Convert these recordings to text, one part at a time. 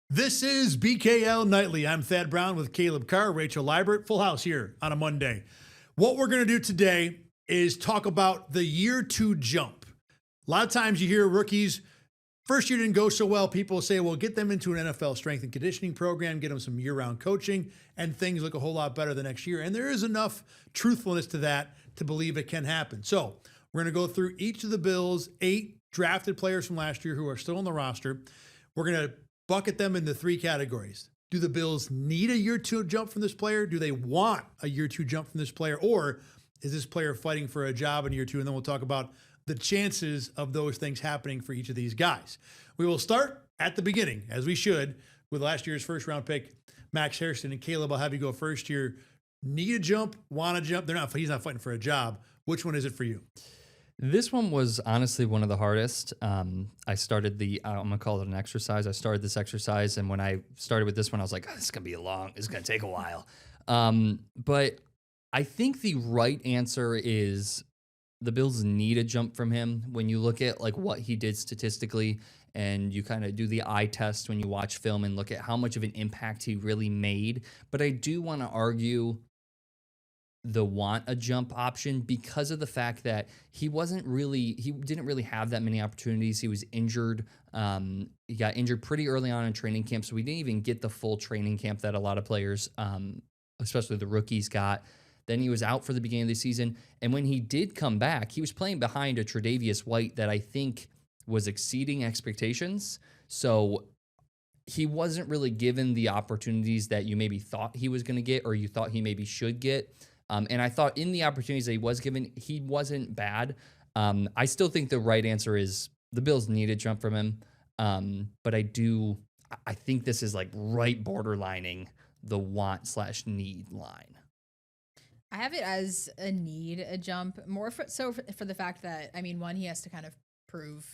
This is BKL Nightly. I'm Thad Brown with Caleb Carr, Rachel Liebert. Full house here on a Monday. What we're going to do today is talk about the year two jump. A lot of times you hear rookies, first year didn't go so well. People say, well, get them into an NFL strength and conditioning program, get them some year-round coaching, and things look a whole lot better the next year. And there is enough truthfulness to that to believe it can happen. So we're going to go through each of the Bills' 8 drafted players from last year who are still on the roster. We're going to bucket them into 3 categories. Do the Bills need a year two jump from this player? Do they want a year two jump from this player? Or is this player fighting for a job in year two? And then we'll talk about the chances of those things happening for each of these guys. We will start at the beginning, as we should, with last year's first round pick, Max Hairston. And Caleb, I'll have you go first here. Need a jump, want a jump? He's not fighting for a job. Which one is it for you? This one was honestly one of the hardest. I started I'm going to call it an exercise. I started this exercise, and when I started with this one, I was like, oh, this is going to be it's going to take a while. But I think the right answer is the Bills need a jump from him. When you look at like what he did statistically, and you kind of do the eye test when you watch film and look at how much of an impact he really made. But I do want to argue the want a jump option because of the fact that he didn't really have that many opportunities. He was injured. He got injured pretty early on in training camp, so we didn't even get the full training camp that a lot of players, especially the rookies, got. Then he was out for the beginning of the season, and when he did come back, he was playing behind a Tre'Davious White that I think was exceeding expectations. So he wasn't really given the opportunities that you maybe thought he was going to get or you thought he maybe should get. And I thought in the opportunities that he was given, he wasn't bad. I still think the right answer is the Bills need a jump from him. But I think this is like right borderlining the want/need line. I have it as a need a jump more for the fact that, I mean, one, he has to kind of prove.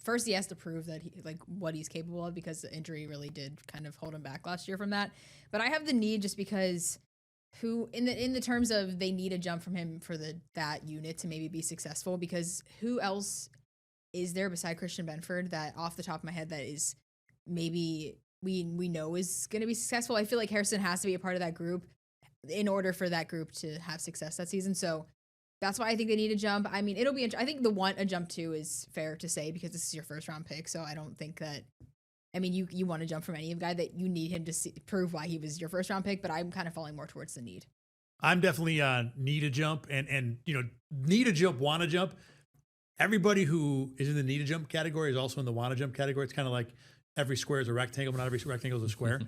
First, he has to prove that what he's capable of, because the injury really did kind of hold him back last year from that. But I have the need just because in the terms of they need a jump from him for that unit to maybe be successful, because who else is there beside Christian Benford that off the top of my head that is maybe we know is going to be successful? I feel like Harrison has to be a part of that group in order for that group to have success that season. So that's why I think they need a jump. I mean, I think the want a jump too is fair to say because this is your first round pick. So I don't think that, I mean, you want to jump from any guy that you need him to prove why he was your first round pick, but I'm kind of falling more towards the need. I'm definitely need a jump and need a jump, want a jump. Everybody who is in the need a jump category is also in the want a jump category. It's kind of like every square is a rectangle, but not every rectangle is a square.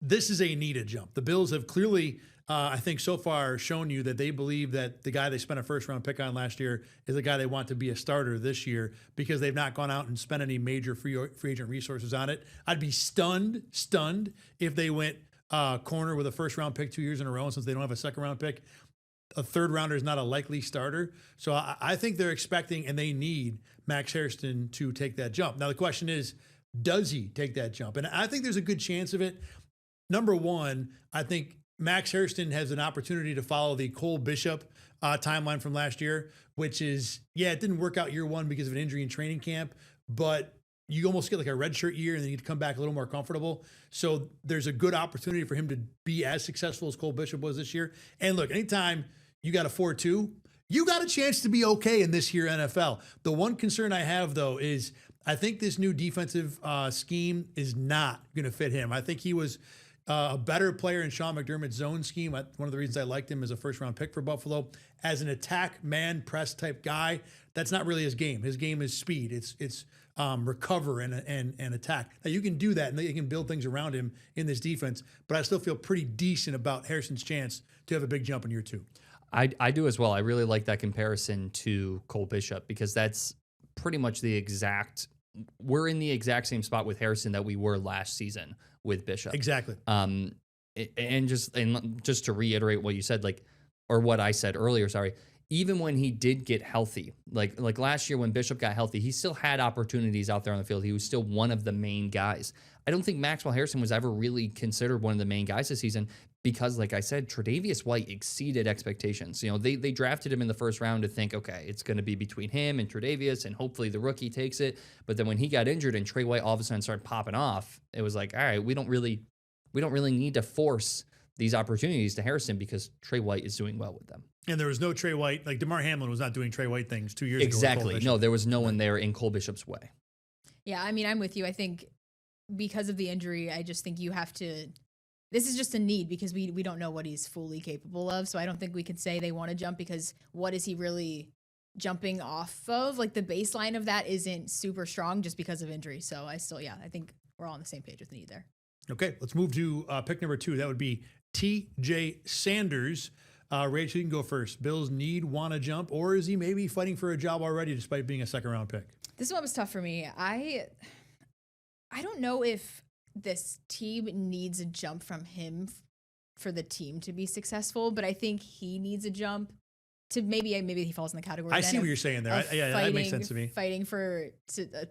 This is a need a jump. The Bills have clearly, I think so far, shown you that they believe that the guy they spent a first round pick on last year is the guy they want to be a starter this year, because they've not gone out and spent any major free agent resources on it. I'd be stunned if they went corner with a first round pick 2 years in a row, and since they don't have a second round pick, a third rounder is not a likely starter. So I think they're expecting and they need Max Hairston to take that jump. Now the question is, does he take that jump? And I think there's a good chance of it. Number one, I think Max Hairston has an opportunity to follow the Cole Bishop timeline from last year, which is, it didn't work out year one because of an injury in training camp, but you almost get like a redshirt year and then you come back a little more comfortable. So there's a good opportunity for him to be as successful as Cole Bishop was this year. And look, anytime you got a 4-2, you got a chance to be okay in this year NFL. The one concern I have, though, is I think this new defensive scheme is not going to fit him. I think he was a better player in Sean McDermott's zone scheme. One of the reasons I liked him as a first-round pick for Buffalo. As an attack, man, press type guy, that's not really his game. His game is speed. It's recover and attack. Now, you can do that, and you can build things around him in this defense, but I still feel pretty decent about Harrison's chance to have a big jump in year two. I do as well. I really like that comparison to Cole Bishop because that's pretty much we're in the exact same spot with Harrison that we were last season with Bishop. Exactly. And just to reiterate what you said, or what I said earlier, sorry, even when he did get healthy, like last year when Bishop got healthy, he still had opportunities out there on the field. He was still one of the main guys. I don't think Maxwell Harrison was ever really considered one of the main guys this season because, like I said, Tre'Davious White exceeded expectations. You know, they drafted him in the first round to think, okay, it's going to be between him and Tre'Davious, and hopefully the rookie takes it. But then when he got injured and Trey White all of a sudden started popping off, it was like, all right, we don't really need to force these opportunities to Harrison because Trey White is doing well with them. And there was no Trey White. Like DeMar Hamlin was not doing Trey White things 2 years ago. Exactly. No, there was no one there in Cole Bishop's way. Yeah, I mean, I'm with you. I think because of the injury, I just think you have to. This is just a need because we don't know what he's fully capable of. So I don't think we could say they want to jump because what is he really jumping off of? Like the baseline of that isn't super strong just because of injury. So I think we're all on the same page with the need there. Okay, let's move to pick number 2. That would be T.J. Sanders. Rachel, you can go first. Bills need, want to jump, or is he maybe fighting for a job already despite being a second-round pick? This one was tough for me. I don't know if this team needs a jump from him for the team to be successful, but I think he needs a jump to maybe he falls in the category. I see what you're saying there. Yeah, that makes sense to me. Fighting to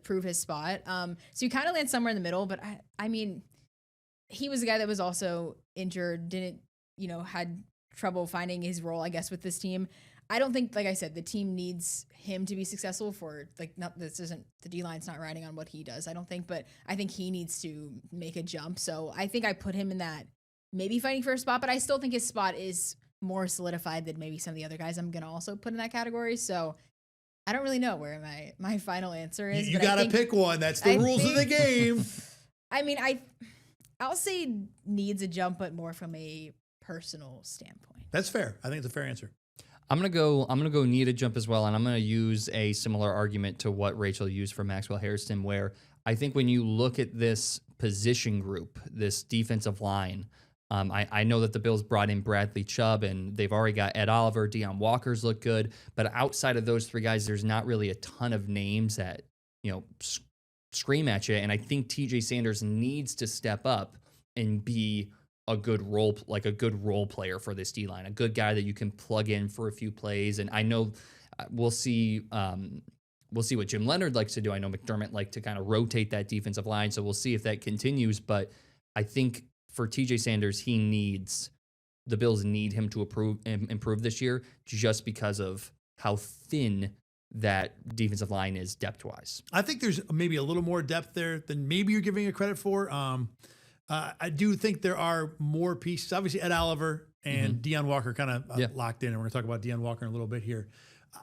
prove his spot. So you kind of land somewhere in the middle, but I mean, he was a guy that was also injured, had trouble finding his role, I guess, with this team. I don't think, like I said, the team needs him to be successful for the D-line's not riding on what he does, I don't think, but I think he needs to make a jump. So I think I put him in that maybe fighting for a spot, but I still think his spot is more solidified than maybe some of the other guys I'm going to also put in that category. So I don't really know where my final answer is. You got to pick one. That's the rules of the game. I mean, I'll say needs a jump, but more from a personal standpoint. That's fair. I think it's a fair answer. I'm gonna go need a jump as well, and I'm gonna use a similar argument to what Rachel used for Maxwell Harrison, where I think when you look at this position group, this defensive line, I know that the Bills brought in Bradley Chubb, and they've already got Ed Oliver, Deion Walker's look good, but outside of those 3 guys, there's not really a ton of names that scream at you, and I think T.J. Sanders needs to step up and be a good role player for this D-line, a good guy that you can plug in for a few plays. And I know we'll see what Jim Leonard likes to do. I know McDermott liked to kind of rotate that defensive line, so we'll see if that continues. But I think for TJ Sanders, the Bills need him to improve this year just because of how thin that defensive line is depth-wise. I think there's maybe a little more depth there than maybe you're giving it credit for. I do think there are more pieces. Obviously, Ed Oliver and Deion Walker kind of locked in, and we're going to talk about Deion Walker in a little bit here.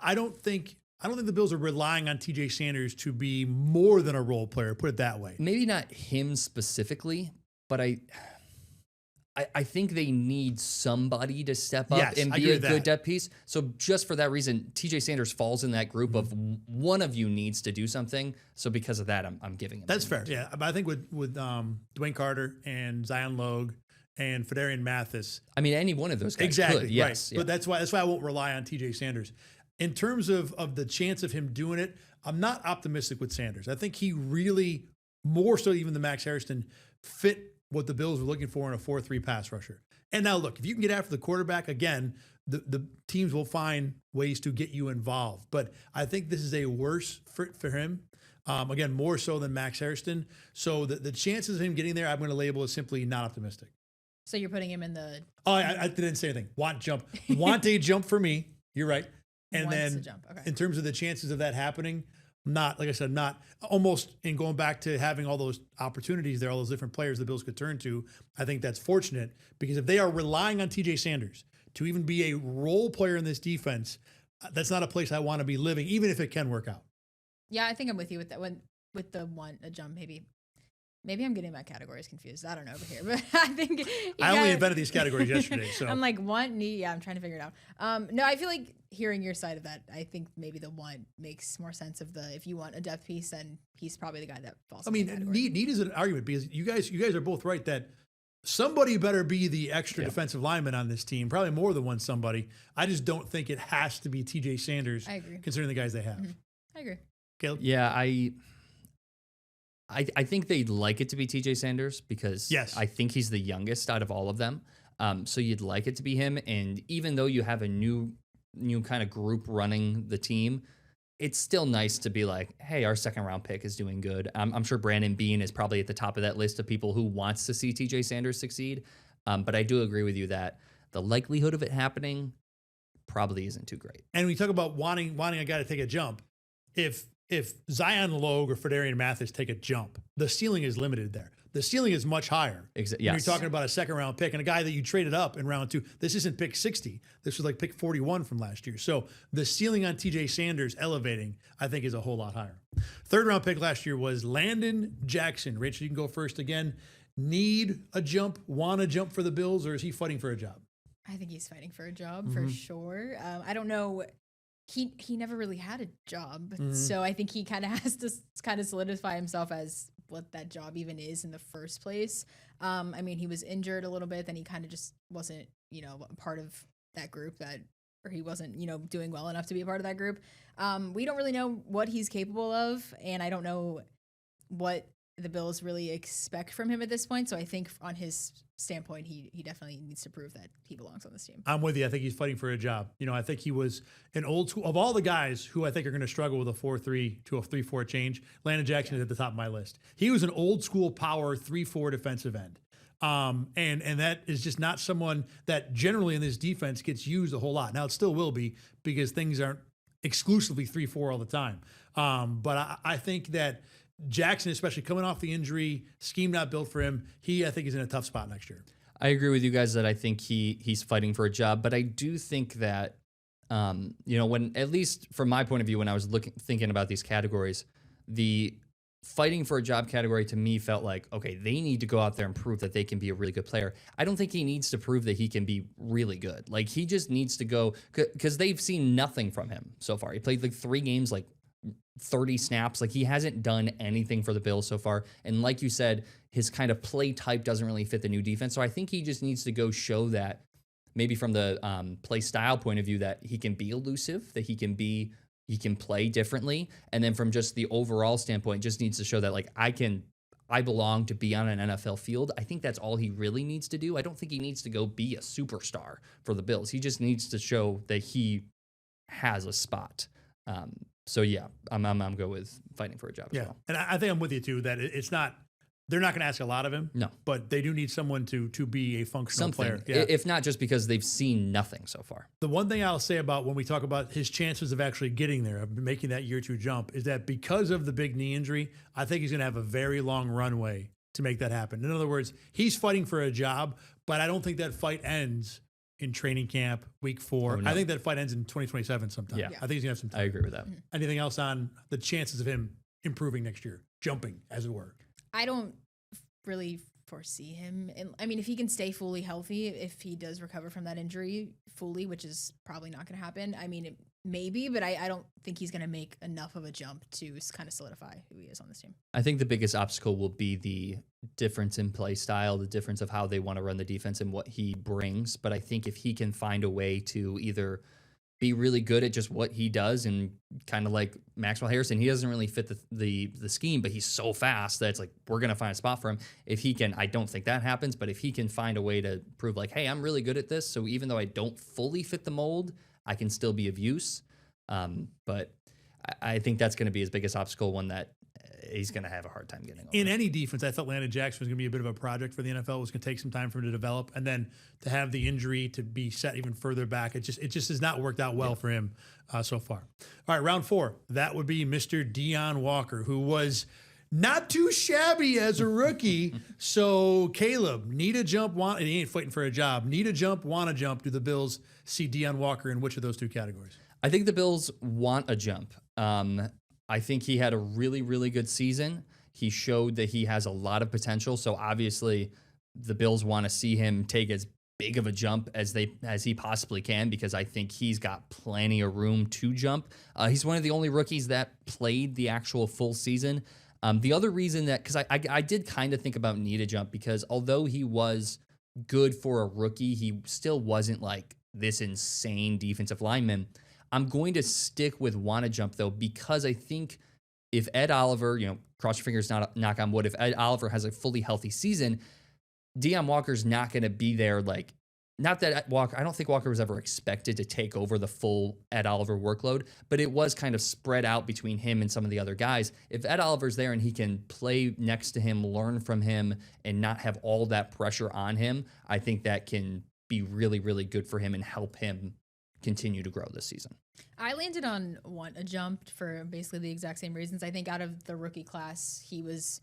I don't think the Bills are relying on T.J. Sanders to be more than a role player. Put it that way. Maybe not him specifically, but I think they need somebody to step up and be a good depth piece. So just for that reason, TJ Sanders falls in that group of one of you needs to do something. So because of that, I'm giving him. That's fair. Yeah, but I think with Dwayne Carter and Zion Logue and Fedarian Mathis, I mean, any one of those guys exactly could, yes, right. Yeah. But that's why I won't rely on TJ Sanders. In terms of the chance of him doing it, I'm not optimistic with Sanders. I think he really, more so even than Max Harrison, fit what the Bills were looking for in a 4-3 pass rusher. And now look, if you can get after the quarterback, again, the teams will find ways to get you involved. But I think this is a worse fit for him. Again, more so than Max Harrison. So the chances of him getting there, I'm going to label as simply not optimistic. So you're putting him in the... Oh, I didn't say anything. Want a jump for me. You're right. And then in terms of the chances of that happening, not almost in going back to having all those opportunities there, all those different players the Bills could turn to. I think that's fortunate because if they are relying on TJ Sanders to even be a role player in this defense, that's not a place I want to be living, even if it can work out. Yeah, I think I'm with you with that one, with the a jump maybe. Maybe I'm getting my categories confused. I don't know over here, but I think I only invented these categories yesterday. So I'm like want, need. Yeah, I'm trying to figure it out. No, I feel like hearing your side of that, I think maybe the one makes more sense of if you want a depth piece, then he's probably the guy that falls. I mean, need is an argument because you guys are both right that somebody better be the extra defensive lineman on this team, probably more than one somebody. I just don't think it has to be TJ Sanders. I agree. Considering the guys they have. Mm-hmm. I agree. Caleb? Yeah, I think they'd like it to be TJ Sanders because I think he's the youngest out of all of them. So you'd like it to be him. And even though you have a new kind of group running the team, it's still nice to be like, hey, our second round pick is doing good. I'm sure Brandon Beane is probably at the top of that list of people who wants to see TJ Sanders succeed. But I do agree with you that the likelihood of it happening probably isn't too great. And we talk about wanting a guy to take a jump. If Zion Logue or Fedarian Mathis take a jump, the ceiling is limited there. The ceiling is much higher. Yes. You're talking about a second round pick and a guy that you traded up in round 2. This isn't pick 60. This was like pick 41 from last year. So the ceiling on TJ Sanders elevating, I think, is a whole lot higher. Third round pick last year was Landon Jackson. Rachel, you can go first again. Need a jump, want a jump for the Bills, or is he fighting for a job? I think he's fighting for a job for sure. I don't know. He never really had a job, so I think he kind of has to kind of solidify himself as what that job even is in the first place. I mean, he was injured a little bit, then he kind of just wasn't, a part of that group or he wasn't, doing well enough to be a part of that group. We don't really know what he's capable of, and I don't know what the Bills really expect from him at this point. So I think on his standpoint, he definitely needs to prove that he belongs on this team. I'm with you. I think he's fighting for a job. I think he was an old school of all the guys who I think are going to struggle with a 4-3 to a 3-4 change. Landon Jackson is at the top of my list. He was an old school power 3-4 defensive end. And that is just not someone that generally in this defense gets used a whole lot. Now it still will be because things aren't exclusively 3-4 all the time. But I think that Jackson, especially coming off the injury, scheme not built for him, I think is in a tough spot next year. I agree with you guys that I think he's fighting for a job, but I do think that, when, at least from my point of view, when I was thinking about these categories, the fighting for a job category to me felt like, okay, they need to go out there and prove that they can be a really good player. I don't think he needs to prove that he can be really good. Like, he just needs to go, because they've seen nothing from him so far. He played like 3 games, like 30 snaps. Like, he hasn't done anything for the Bills so far. And like you said, his kind of play type doesn't really fit the new defense. So I think he just needs to go show that, maybe from the play style point of view, that he can be elusive, that he can play differently. And then from just the overall standpoint, just needs to show that, like, I belong to be on an NFL field. I think that's all he really needs to do. I don't think he needs to go be a superstar for the Bills. He just needs to show that he has a spot. So yeah, I'm good with fighting for a job as well. And I think I'm with you too, that it's not, they're not going to ask a lot of him. No. But they do need someone to be a functional player. Yeah. If not just because they've seen nothing so far. The one thing I'll say about when we talk about his chances of actually getting there, of making that year 2 jump, is that because of the big knee injury, I think he's going to have a very long runway to make that happen. In other words, he's fighting for a job, but I don't think that fight ends in training camp, week 4. Oh, no. I think that fight ends in 2027 sometime. Yeah. I think he's going to have some time. I agree with that. Anything else on the chances of him improving next year, jumping, as it were? I don't really foresee him. And I mean, if he can stay fully healthy, if he does recover from that injury fully, which is probably not going to happen. I mean, maybe, but I don't think he's going to make enough of a jump to kind of solidify who he is on this team. I think the biggest obstacle will be the difference in play style, the difference of how they want to run the defense and what he brings. But I think if he can find a way to either be really good at just what he does, and kind of like Maxwell Harrison, he doesn't really fit the scheme, but he's so fast that it's like, we're going to find a spot for him. If he can, I don't think that happens, but if he can find a way to prove like, hey, I'm really good at this, so even though I don't fully fit the mold, I can still be of use. But I think that's going to be his biggest obstacle, one that he's going to have a hard time getting over. In any defense, I thought Landon Jackson was going to be a bit of a project for the NFL. It was going to take some time for him to develop, and then to have the injury to be set even further back. It just has not worked out well for him so far. All right, round 4. That would be Mr. Deion Walker, who was not too shabby as a rookie. So Caleb, need a jump, and he ain't fighting for a job. Need a jump, want a jump. Do the Bills see Deion Walker in which of those 2 categories? I think the Bills want a jump. I think he had a really, really good season. He showed that he has a lot of potential. So obviously the Bills want to see him take as big of a jump as he possibly can, because I think he's got plenty of room to jump. He's one of the only rookies that played the actual full season. The other reason that, because I did kind of think about need a jump, because although he was good for a rookie, he still wasn't like this insane defensive lineman. I'm going to stick with want to jump, though, because I think if Ed Oliver, cross your fingers, not knock on wood, if Ed Oliver has a fully healthy season, Deion Walker's not going to be there like not that Walker, I don't think Walker was ever expected to take over the full Ed Oliver workload, but it was kind of spread out between him and some of the other guys. If Ed Oliver's there and he can play next to him, learn from him, and not have all that pressure on him, I think that can be really, really good for him and help him continue to grow this season. I landed on a jump for basically the exact same reasons. I think out of the rookie class, he was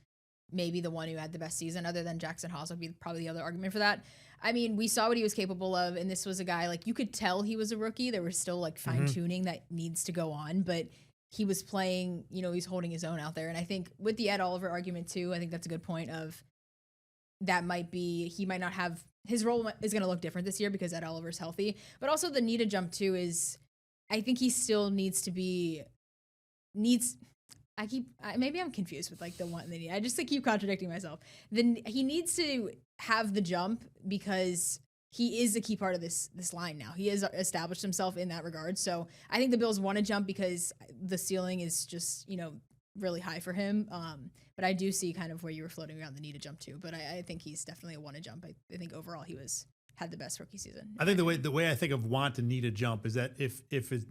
maybe the one who had the best season, other than Jackson Haas would be probably the other argument for that. I mean, we saw what he was capable of, and this was a guy, like, you could tell he was a rookie. There was still, like, fine-tuning that needs to go on, but he was playing, he's holding his own out there. And I think with the Ed Oliver argument, too, I think that's a good point of that might be, he might not have, his role is going to look different this year because Ed Oliver's healthy. But also the need to jump, too, is, I think he still needs to be, maybe I'm confused with like the one they need. I just keep contradicting myself. Then he needs to have the jump because he is a key part of this line now. He has established himself in that regard. So I think the Bills want to jump because the ceiling is just, really high for him. But I do see kind of where you were floating around the need to jump too. But I think he's definitely a want to jump. I think overall he had the best rookie season. I think the way I think of want to need a jump is that if it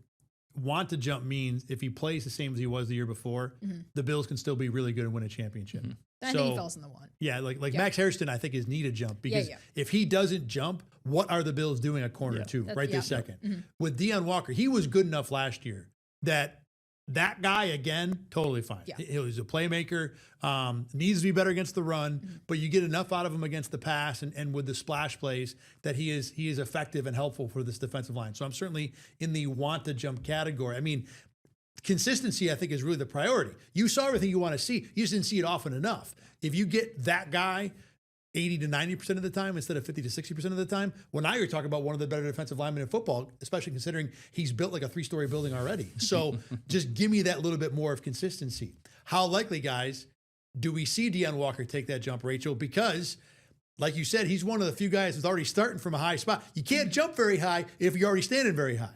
want to jump means if he plays the same as he was the year before, the Bills can still be really good and win a championship. I think he falls in the want. Yeah, like Max Hairston, I think is need a jump because if he doesn't jump, what are the Bills doing at corner two this second? With Deion Walker, he was good enough last year that guy, again, totally fine. Yeah. He was a playmaker, needs to be better against the run, but you get enough out of him against the pass and with the splash plays that he is effective and helpful for this defensive line. So I'm certainly in the want to jump category. I mean, consistency, I think, is really the priority. You saw everything you want to see. You just didn't see it often enough. If you get that guy 80 to 90% of the time instead of 50 to 60% of the time, well, now you're talking about one of the better defensive linemen in football, especially considering he's built like a 3-story building already. So just give me that little bit more of consistency. How likely, guys, do we see Deion Walker take that jump, Rachel? Because, like you said, he's one of the few guys who's already starting from a high spot. You can't jump very high if you're already standing very high.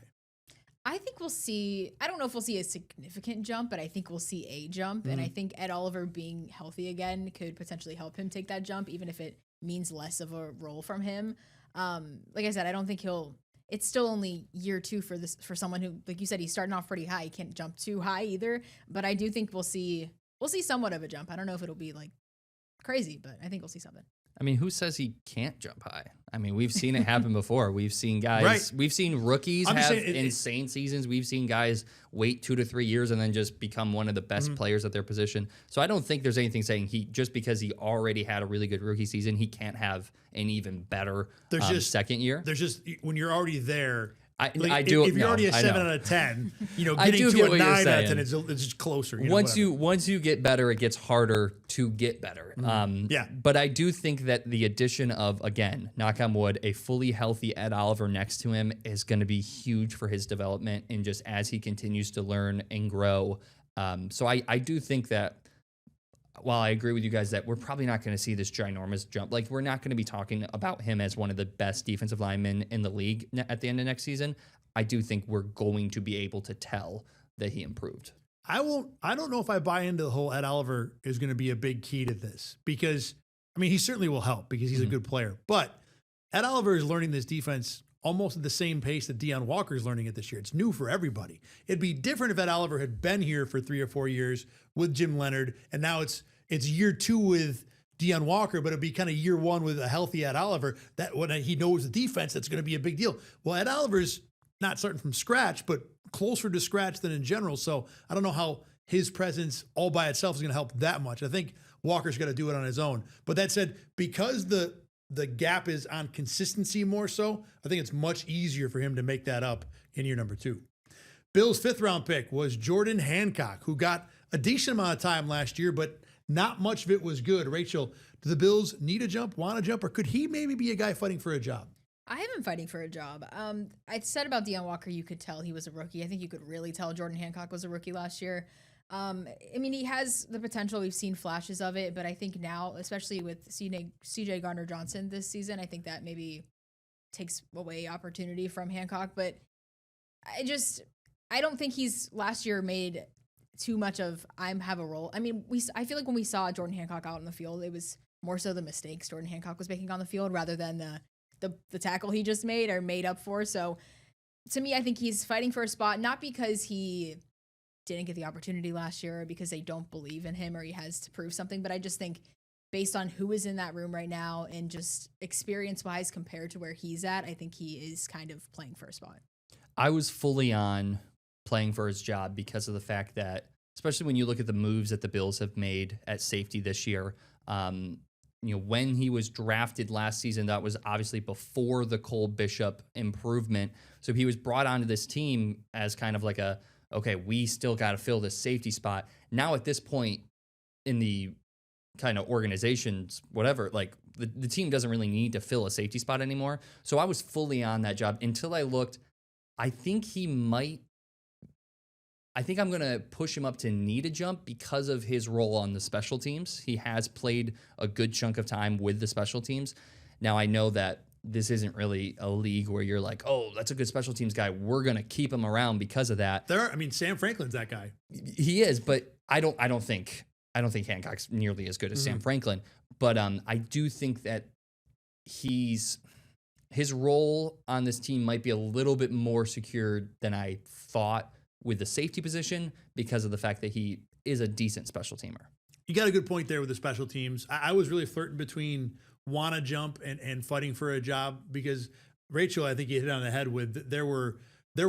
I think we'll see, I don't know if we'll see a significant jump, but I think we'll see a jump. And I think Ed Oliver being healthy again could potentially help him take that jump, even if it means less of a role from him. Like I said, I don't think it's still only year 2 for someone who, like you said, he's starting off pretty high. He can't jump too high either, but I do think we'll see somewhat of a jump. I don't know if it'll be like crazy, but I think we'll see something. I mean, who says he can't jump high? I mean, we've seen it happen before. We've seen guys, we've seen rookies have insane seasons. We've seen guys wait 2 to 3 years and then just become one of the best players at their position. So I don't think there's anything saying just because he already had a really good rookie season, he can't have an even better second year. There's just, when you're already there, If you're already a 7 out of 10, getting to a 9 out of 10 it's just closer. Once you get better, it gets harder to get better. But I do think that the addition of, again, knock on wood, a fully healthy Ed Oliver next to him is going to be huge for his development and just as he continues to learn and grow. So I do think that while I agree with you guys that we're probably not going to see this ginormous jump, like we're not going to be talking about him as one of the best defensive linemen in the league at the end of next season, I do think we're going to be able to tell that he improved. I don't know if I buy into the whole Ed Oliver is going to be a big key to this because, I mean, he certainly will help because he's a good player, but Ed Oliver is learning this defense almost at the same pace that Deion Walker is learning it this year. It's new for everybody. It'd be different if Ed Oliver had been here for 3 or 4 years with Jim Leonard, and now it's year 2 with Deion Walker, but it'd be kind of year 1 with a healthy Ed Oliver. That when he knows the defense, that's going to be a big deal. Well, Ed Oliver's not starting from scratch, but closer to scratch than in general. So I don't know how his presence all by itself is going to help that much. I think Walker's got to do it on his own. But that said, because the gap is on consistency more so, I think it's much easier for him to make that up in year number 2. Bill's 5th round pick was Jordan Hancock, who got a decent amount of time last year, but not much of it was good. Rachel, do the Bills need a jump, want a jump, or could he maybe be a guy fighting for a job? I have him fighting for a job. I said about Deion Walker, you could tell he was a rookie. I think you could really tell Jordan Hancock was a rookie last year. I mean, he has the potential. We've seen flashes of it, but I think now, especially with CJ Gardner-Johnson this season, I think that maybe takes away opportunity from Hancock. But I don't think he's last year made too much of have a role. I mean, I feel like when we saw Jordan Hancock out on the field, it was more so the mistakes Jordan Hancock was making on the field rather than the tackle he just made are made up for. So to me, I think he's fighting for a spot, not because he didn't get the opportunity last year or because they don't believe in him or he has to prove something, but I just think based on who is in that room right now and just experience-wise compared to where he's at, I think he is kind of playing for a spot. I was fully on playing for his job because of the fact that, especially when you look at the moves that the Bills have made at safety this year, when he was drafted last season, that was obviously before the Cole Bishop improvement. So he was brought onto this team as kind of like okay, we still got to fill this safety spot. Now at this point in the kind of organizations, whatever, like the team doesn't really need to fill a safety spot anymore. So I was fully on that job until I looked. I think I'm going to push him up to need a jump because of his role on the special teams. He has played a good chunk of time with the special teams. Now, I know that this isn't really a league where you're like, oh, that's a good special teams guy, we're going to keep him around because of that. Sam Franklin's that guy. He is, but I don't think Hancock's nearly as good as Sam Franklin. But I do think that his role on this team might be a little bit more secured than I thought with the safety position because of the fact that he is a decent special teamer. You got a good point there with the special teams. I was really flirting between wanna jump and fighting for a job because Rachel, I think you hit it on the head with there were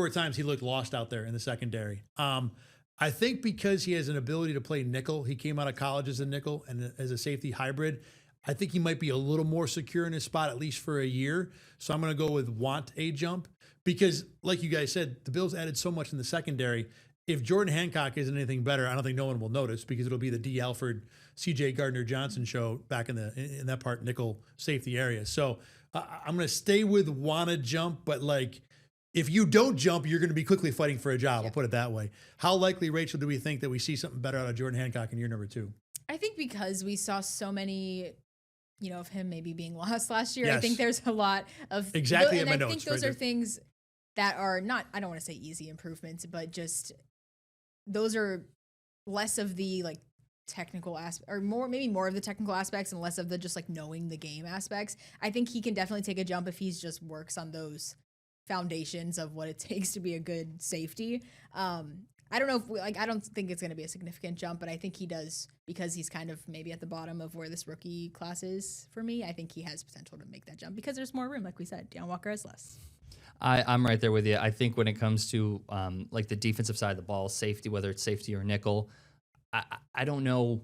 times he looked lost out there in the secondary. I think because he has an ability to play nickel, he came out of college as a nickel and as a safety hybrid. I think he might be a little more secure in his spot, at least for a year. So I'm going to go with want a jump because, like you guys said, the Bills added so much in the secondary. If Jordan Hancock isn't anything better, I don't think no one will notice because it'll be the D. Alford, C.J. Gardner-Johnson show back in that part nickel safety area. So I'm going to stay with want a jump, but like if you don't jump, you're going to be quickly fighting for a job. I'll put it that way. How likely, Rachel, do we think that we see something better out of Jordan Hancock in year number 2? I think because we saw so many, of him maybe being lost last year. Yes. I think there's a lot of exactly. And in my I notes, think those right are things that are not. I don't want to say easy improvements, but just those are less of the like technical aspect, or maybe more of the technical aspects and less of the just like knowing the game aspects. I think he can definitely take a jump if he's just works on those foundations of what it takes to be a good safety. I don't know if I don't think it's going to be a significant jump, but I think he does because he's kind of maybe at the bottom of where this rookie class is for me. I think he has potential to make that jump because there's more room. Like we said, Deion Walker has less. I'm right there with you. I think when it comes to like the defensive side of the ball, safety, whether it's safety or nickel, I don't know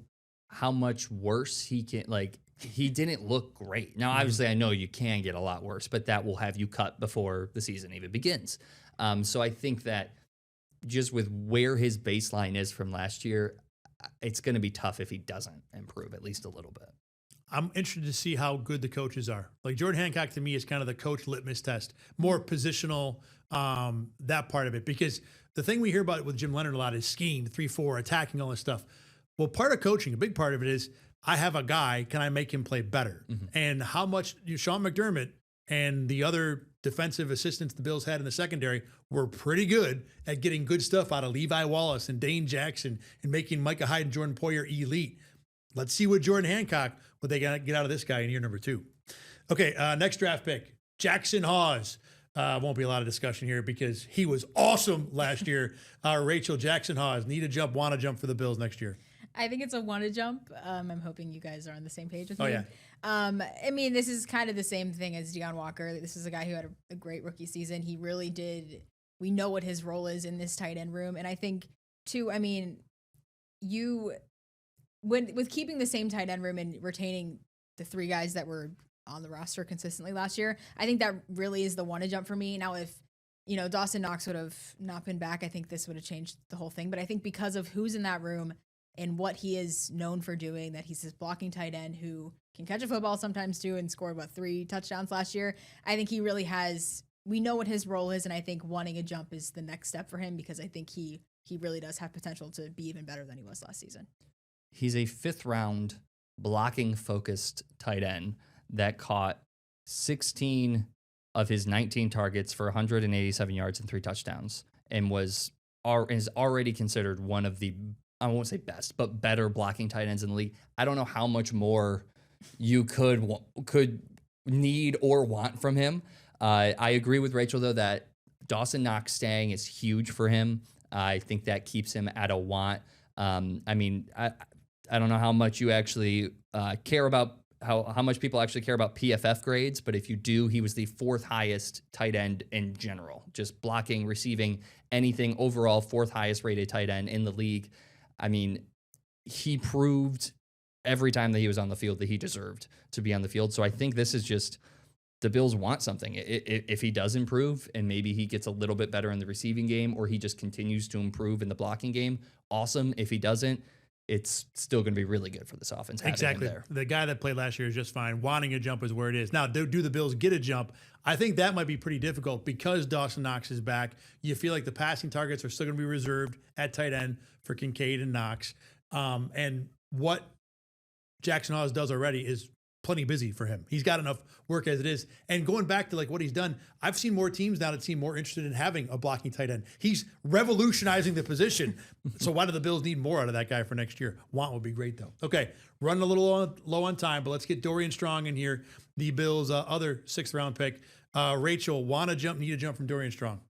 how much worse he can, like, he didn't look great. Now, obviously, I know you can get a lot worse, but that will have you cut before the season even begins. So I think that just with where his baseline is from last year, it's going to be tough if he doesn't improve at least a little bit. I'm interested to see how good the coaches are. Like Jordan Hancock to me is kind of the coach litmus test, more positional, that part of it. Because the thing we hear about with Jim Leonard a lot is scheme, 3-4, attacking, all this stuff. Well, part of coaching, a big part of it is I have a guy, can I make him play better? And how much Sean McDermott and the other defensive assistants the Bills had in the secondary were pretty good at getting good stuff out of Levi Wallace and Dane Jackson and making Micah Hyde and Jordan Poyer elite. Let's see what Jordan Hancock, what they got to get out of this guy in year number 2. Okay, next draft pick, Jackson Hawes. Won't be a lot of discussion here because he was awesome last year. Rachel, Jackson Hawes, need a jump, want to jump for the Bills next year. I think it's a want to jump. I'm hoping you guys are on the same page with me. Oh, yeah. I mean, this is kind of the same thing as Deion Walker. This is a guy who had a great rookie season. He really did. We know what his role is in this tight end room. And I think, too, I mean, with keeping the same tight end room and retaining the 3 guys that were on the roster consistently last year, I think that really is the want to jump for me. Now, if, Dawson Knox would have not been back, I think this would have changed the whole thing. But I think because of who's in that room and what he is known for doing, that he's this blocking tight end who can catch a football sometimes too and scored, 3 touchdowns last year. I think he really has, we know what his role is, and I think wanting a jump is the next step for him because I think he really does have potential to be even better than he was last season. He's a 5th round blocking focused tight end that caught 16 of his 19 targets for 187 yards and 3 touchdowns and is already considered one of the, I won't say best, but better blocking tight ends in the league. I don't know how much more you could need or want from him. I agree with Rachel, though, that Dawson Knox staying is huge for him. I think that keeps him at a want. I mean, I don't know how much you actually care about how much people actually care about PFF grades, but if you do, he was the 4th highest tight end in general, just blocking, receiving, anything overall, 4th highest rated tight end in the league. I mean, he proved every time that he was on the field that he deserved to be on the field. So I think this is just the Bills want something. If he does improve and maybe he gets a little bit better in the receiving game or he just continues to improve in the blocking game, awesome. If he doesn't, it's still going to be really good for this offense. Exactly. The guy that played last year is just fine. Wanting a jump is where it is. Now, do the Bills get a jump? I think that might be pretty difficult because Dawson Knox is back. You feel like the passing targets are still going to be reserved at tight end for Kincaid and Knox. And what Jackson Hawes does already is plenty busy for him. He's got enough work as it is. And going back to like what he's done, I've seen more teams now that seem more interested in having a blocking tight end. He's revolutionizing the position. So why do the Bills need more out of that guy for next year? Want would be great though. Okay, running a little low on time, but let's get Dorian Strong in here, the Bills' other 6th round pick. Rachel, want a jump, need a jump from Dorian Strong?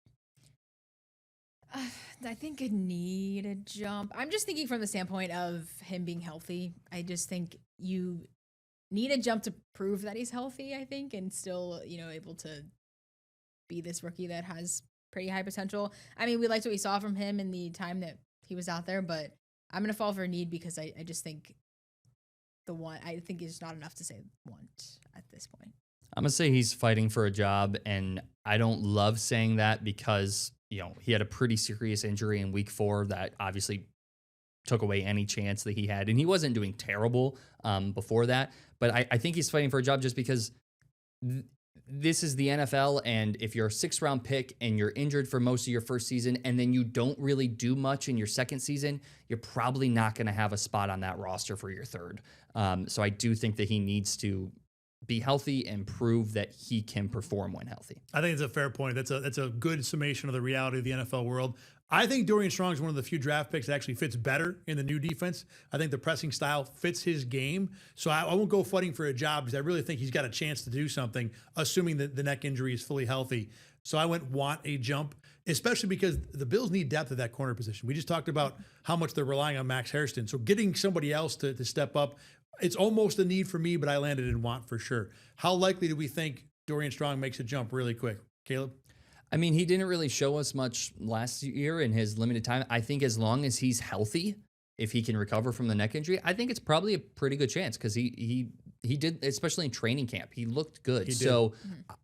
I think I need a jump. I'm just thinking from the standpoint of him being healthy. I just think you need a jump to prove that he's healthy, I think, and still, able to be this rookie that has pretty high potential. I mean, we liked what we saw from him in the time that he was out there, but I'm going to fall for a need because I just think I think it's not enough to say want at this point. I'm going to say he's fighting for a job, and I don't love saying that because, he had a pretty serious injury in week 4 that obviously took away any chance that he had. And he wasn't doing terrible before that. But I think he's fighting for a job just because this is the NFL. And if you're a 6th round pick and you're injured for most of your first season and then you don't really do much in your 2nd season, you're probably not going to have a spot on that roster for your 3rd. So I do think that he needs to be healthy and prove that he can perform when healthy. I think it's a fair point. That's a good summation of the reality of the NFL world. I think Dorian Strong is one of the few draft picks that actually fits better in the new defense. I think the pressing style fits his game. So I won't go fighting for a job because I really think he's got a chance to do something, assuming that the neck injury is fully healthy. So I want a jump, especially because the Bills need depth at that corner position. We just talked about how much they're relying on Max Hairston. So getting somebody else to step up, it's almost a need for me, but I landed in want for sure. How likely do we think Dorian Strong makes a jump really quick? Caleb? I mean, he didn't really show us much last year in his limited time. I think as long as he's healthy, if he can recover from the neck injury, I think it's probably a pretty good chance because he did, especially in training camp. He looked good. So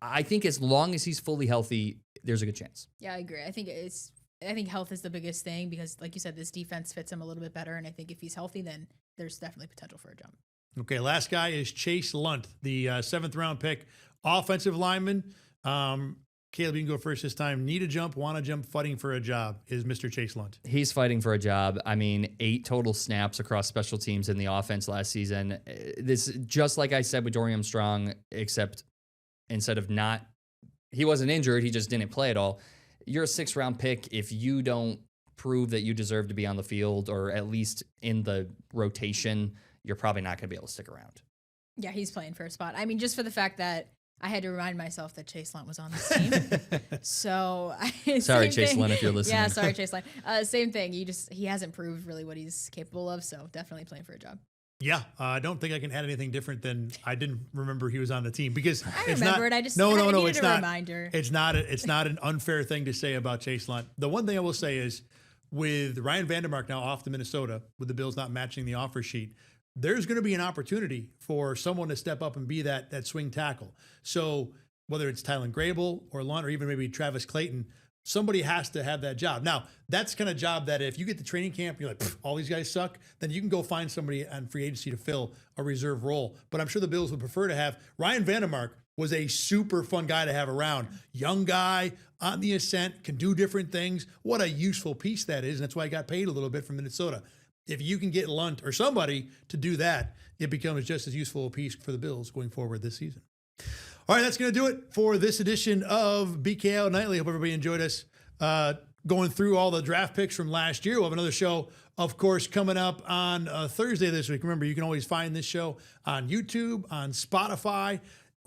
I think as long as he's fully healthy, there's a good chance. Yeah, I agree. I think health is the biggest thing because, like you said, this defense fits him a little bit better. And I think if he's healthy, then there's definitely potential for a jump. Okay, last guy is Chase Lunt, the 7th round pick, offensive lineman. Caleb, you can go first this time. Need a jump, want a jump, fighting for a job is Mr. Chase Lunt. He's fighting for a job. I mean, 8 total snaps across special teams in the offense last season. This just like I said with Dorian Strong, except instead of he wasn't injured, he just didn't play at all. You're a 6th round pick. If you don't prove that you deserve to be on the field or at least in the rotation, you're probably not going to be able to stick around. Yeah, he's playing for a spot. I mean, just for the fact that I had to remind myself that Chase Lunt was on this team. So sorry, Chase Lunt, if you're listening. Yeah, sorry, Chase Lunt. Same thing. He hasn't proved really what he's capable of. So definitely playing for a job. Yeah, I don't think I can add anything different than I didn't remember he was on the team because I remembered. I just no, it's not. Reminder. It's not an unfair thing to say about Chase Lunt. The one thing I will say is with Ryan Vandermark now off to Minnesota, with the Bills not matching the offer sheet, there's going to be an opportunity for someone to step up and be that swing tackle. So whether it's Tylen Grable or Lunt or even maybe Travis Clayton, somebody has to have that job. Now, that's kind of job that if you get to training camp, you're like, all these guys suck, then you can go find somebody on free agency to fill a reserve role. But I'm sure the Bills would prefer to have Ryan Vandermark was a super fun guy to have around. Young guy, on the ascent, can do different things. What a useful piece that is. And that's why he got paid a little bit from Minnesota. If you can get Lunt or somebody to do that, it becomes just as useful a piece for the Bills going forward this season. All right, that's going to do it for this edition of BKL Nightly. Hope everybody enjoyed us going through all the draft picks from last year. We'll have another show, of course, coming up on Thursday this week. Remember, you can always find this show on YouTube, on Spotify,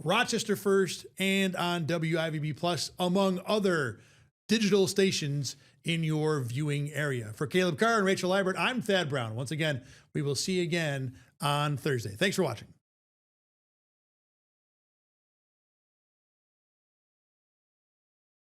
Rochester First and on WIVB Plus, among other digital stations in your viewing area. For Caleb Carr and Rachel Liebert, I'm Thad Brown. Once again, we will see you again on Thursday. Thanks for watching.